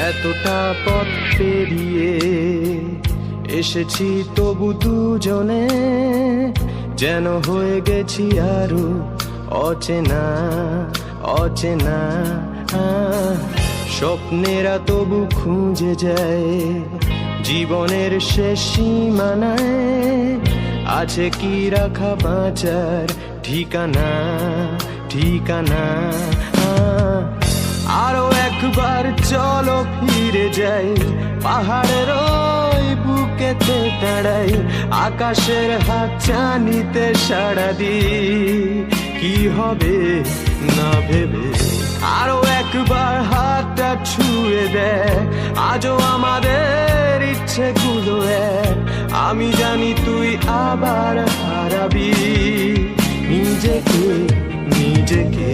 এতটা পথ পেরিয়ে এসেছি তবু দুজনে যেন হয়ে গেছি আরো অচেনা অচেনা। স্বপ্নেরা তবু খুঁজে যায় জীবনের শেষ সীমানায়, আছে কি রাখা বাঁচার ঠিকানা ঠিকানা। আরো একবার চলো ফিরে যাই পাহাড়ের ওই বুকেতে দাঁড়াই, আকাশের হাত চানিতে সাড়া দি কি হবে না ভেবে। আরো একবার হাতটা ছুঁয়ে দেয় আজও আমাদের ইচ্ছেগুলো এক, আমি জানি তুই আবার হারাবি নিজেকে নিজেকে।